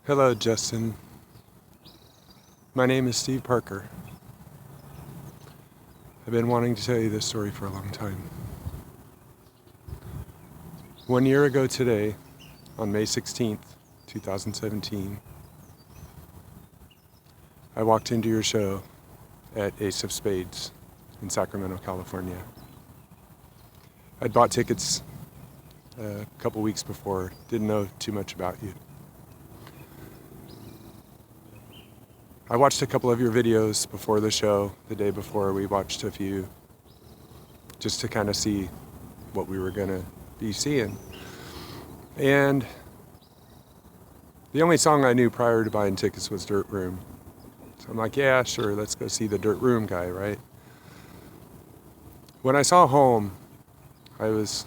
Hello, Justin. My name is Steve Parker. I've been wanting to tell you this story for a long time. 1 year ago today, on May 16th, 2017, I walked into your show at Ace of Spades in Sacramento, California. I'd bought tickets a couple weeks before, didn't know too much about you. I watched a couple of your videos before the show. The day before, we watched a few just to kind of see what we were going to be seeing. And the only song I knew prior to buying tickets was Dirt Room. So I'm like, yeah, sure, let's go see the Dirt Room guy, right? When I saw Home, I was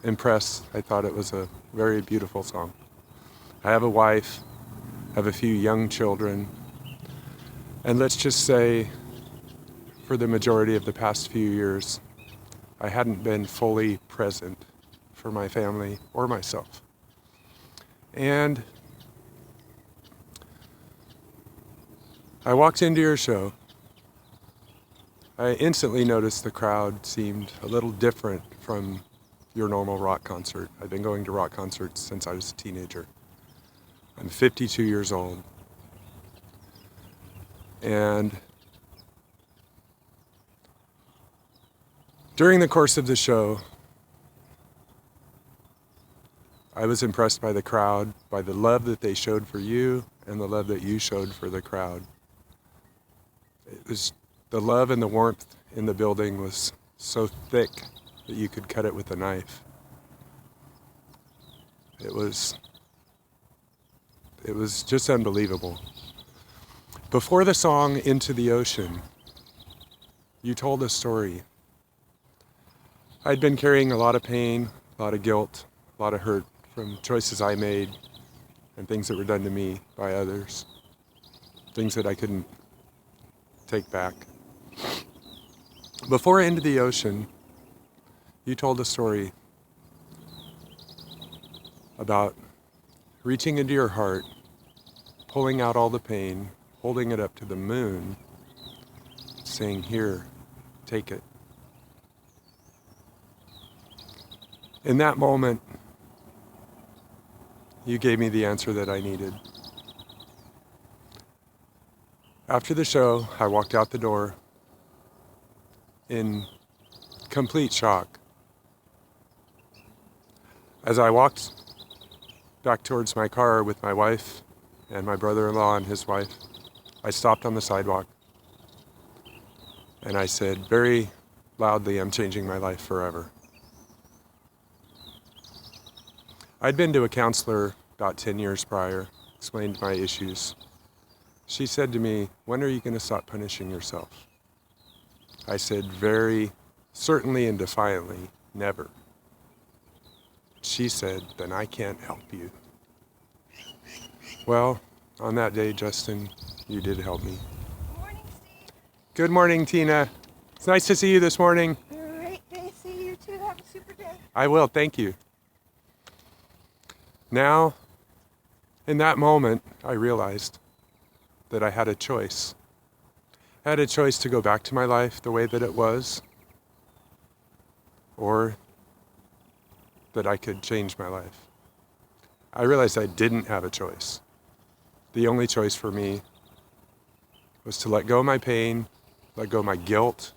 impressed. I thought it was a very beautiful song. I have a wife, have a few young children, and let's just say for the majority of the past few years, I hadn't been fully present for my family or myself. And I walked into your show. I instantly noticed the crowd seemed a little different from your normal rock concert. I've been going to rock concerts since I was a teenager. I'm 52 years old. And during the course of the show, I was impressed by the crowd, by the love that they showed for you and the love that you showed for the crowd. It was the love and the warmth in the building was so thick that you could cut it with a knife. It was just unbelievable. Before the song Into the Ocean, you told a story. I'd been carrying a lot of pain, a lot of guilt, a lot of hurt from choices I made and things that were done to me by others, things that I couldn't take back. Before Into the Ocean, you told a story about reaching into your heart, pulling out all the pain, holding it up to the moon, saying, "Here, take it." In that moment, you gave me the answer that I needed. After the show, I walked out the door in complete shock. As I walked back towards my car with my wife and my brother-in-law and his wife, I stopped on the sidewalk and I said very loudly, "I'm changing my life forever." I'd been to a counselor about 10 years prior, explained my issues. She said to me, "When are you going to stop punishing yourself?" I said very certainly and defiantly, "Never." She said, "Then I can't help you." Well, on that day, Justin, you did help me. Good morning, Steve. Good morning, Tina. It's nice to see you this morning. Great day. See you too. Have a super day. I will, thank you. Now, in that moment, I realized that I had a choice. I had a choice to go back to my life the way that it was, or that I could change my life. I realized I didn't have a choice. The only choice for me was to let go of my pain, let go of my guilt,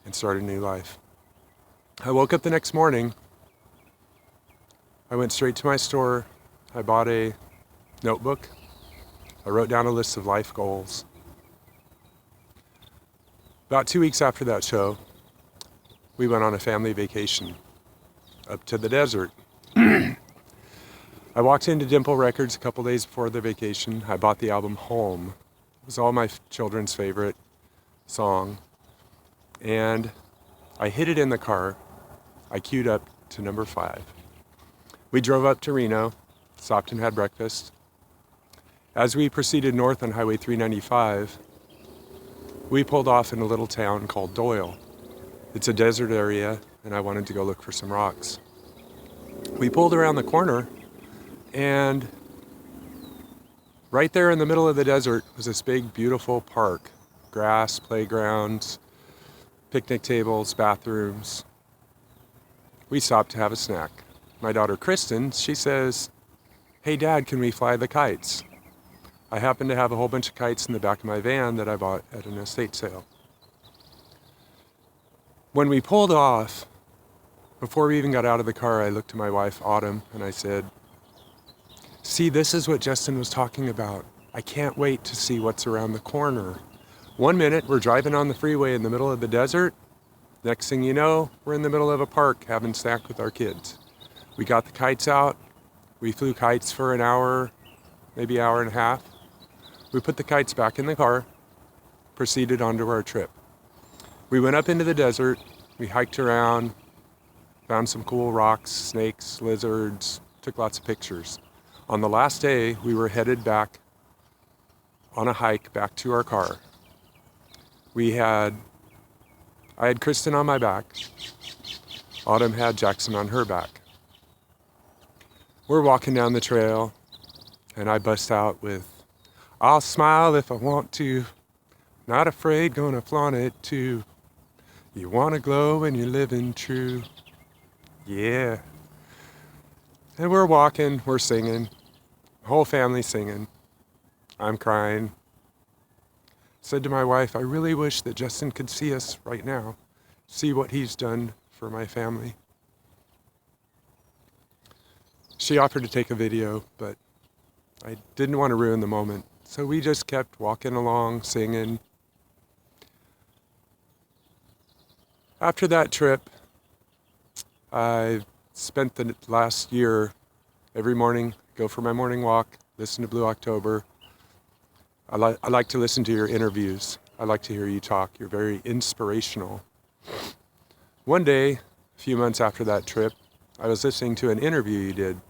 and start a new life. I woke up the next morning. I went straight to my store. I bought a notebook. I wrote down a list of life goals. About 2 weeks after that show, we went on a family vacation up to the desert. I walked into Dimple Records a couple days before the vacation. I bought the album Home. It was all my children's favorite song. And I hid it in the car. I queued up to number 5. We drove up to Reno, stopped and had breakfast. As we proceeded north on Highway 395, we pulled off in a little town called Doyle. It's a desert area, and I wanted to go look for some rocks. We pulled around the corner, And right there in the middle of the desert was this big, beautiful park. Grass, playgrounds, picnic tables, bathrooms. We stopped to have a snack. My daughter Kristen, she says, "Hey Dad, can we fly the kites?" I happen to have a whole bunch of kites in the back of my van that I bought at an estate sale. When we pulled off, before we even got out of the car, I looked to my wife, Autumn, and I said, "See, this is what Justin was talking about. I can't wait to see what's around the corner." 1 minute, we're driving on the freeway in the middle of the desert. Next thing you know, we're in the middle of a park having a snack with our kids. We got the kites out. We flew kites for an hour, maybe hour and a half. We put the kites back in the car, proceeded onto our trip. We went up into the desert. We hiked around, found some cool rocks, snakes, lizards, took lots of pictures. On the last day, we were headed back on a hike back to our car. I had Kristen on my back. Autumn had Jackson on her back. We're walking down the trail, and I bust out with, "I'll smile if I want to, not afraid, gonna flaunt it too. You wanna glow when you're living true. Yeah." And we're walking, we're singing, whole family singing. I'm crying. Said to my wife, "I really wish that Justin could see us right now, see what he's done for my family." She offered to take a video, but I didn't want to ruin the moment. So we just kept walking along, singing. After that trip, I spent the last year every morning, go for my morning walk, listen to Blue October. I like to listen to your interviews. I like to hear you talk. You're very inspirational. One day, a few months after that trip, I was listening to an interview you did,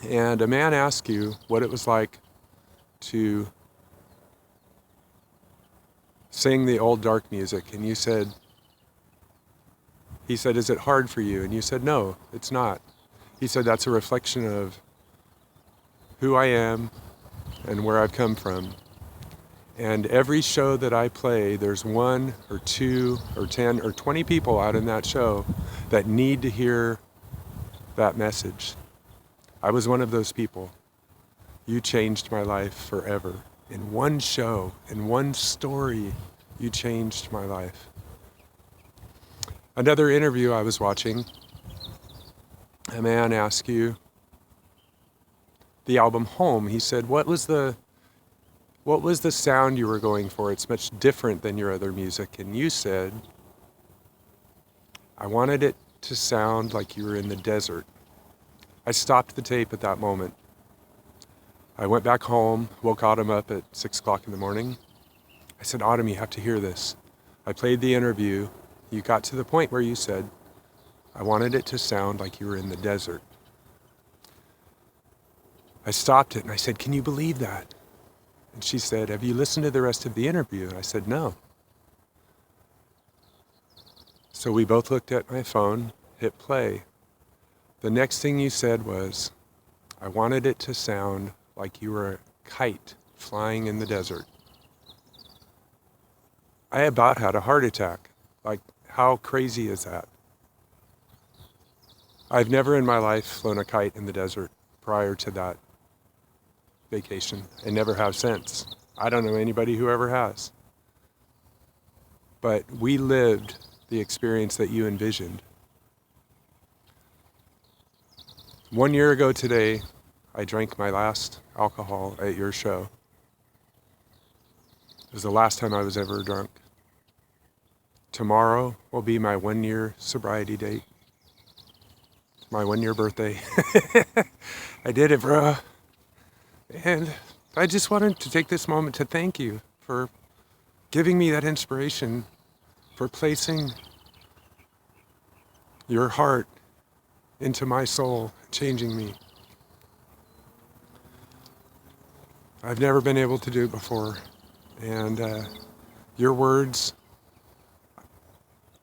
and a man asked you what it was like to sing the old dark music, and he said, "Is it hard for you?" And you said, "No, it's not." He said, "That's a reflection of who I am and where I've come from. And every show that I play, there's 1 or 2 or 10 or 20 people out in that show that need to hear that message. I was one of those people. You changed my life forever. In one show, in one story, you changed my life." Another interview I was watching, a man asked you the album Home. He said, what was the sound you were going for? It's much different than your other music. And you said, "I wanted it to sound like you were in the desert." I stopped the tape at that moment. I went back home, woke Autumn up at 6 o'clock in the morning. I said, "Autumn, you have to hear this." I played the interview. You got to the point where you said, "I wanted it to sound like you were in the desert." I stopped it and I said, "Can you believe that?" And she said, "Have you listened to the rest of the interview?" And I said, "No." So we both looked at my phone, hit play. The next thing you said was, "I wanted it to sound like you were a kite flying in the desert." I about had a heart attack. Like, how crazy is that? I've never in my life flown a kite in the desert prior to that vacation, and never have since. I don't know anybody who ever has. But we lived the experience that you envisioned. 1 year ago today, I drank my last alcohol at your show. It was the last time I was ever drunk. Tomorrow will be my 1-year sobriety date. My 1-year birthday. I did it, bro. And I just wanted to take this moment to thank you for giving me that inspiration, for placing your heart into my soul, changing me. I've never been able to do it before. And your words,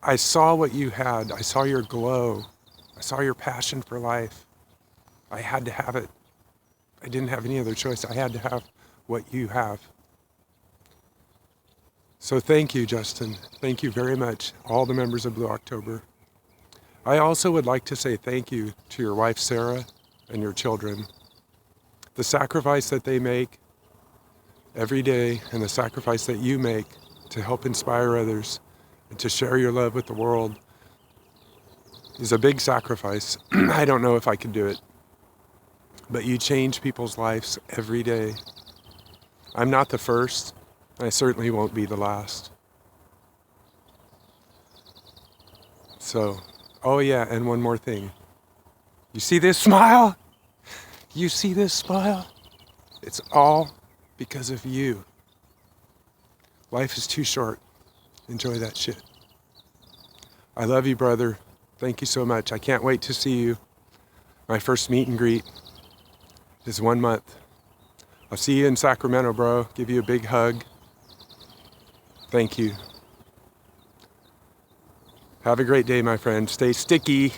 I saw what you had. I saw your glow. I saw your passion for life. I had to have it. I didn't have any other choice. I had to have what you have. So thank you, Justin. Thank you very much, all the members of Blue October. I also would like to say thank you to your wife, Sarah, and your children. The sacrifice that they make every day and the sacrifice that you make to help inspire others and to share your love with the world is a big sacrifice. I don't know if I could do it, but you change people's lives every day. I'm not the first. I certainly won't be the last. So, oh yeah, and one more thing. You see this smile? You see this smile? It's all because of you. Life is too short. Enjoy that shit. I love you, brother. Thank you so much. I can't wait to see you. My first meet and greet is 1 month. I'll see you in Sacramento, bro. Give you a big hug. Thank you. Have a great day, my friend. Stay sticky.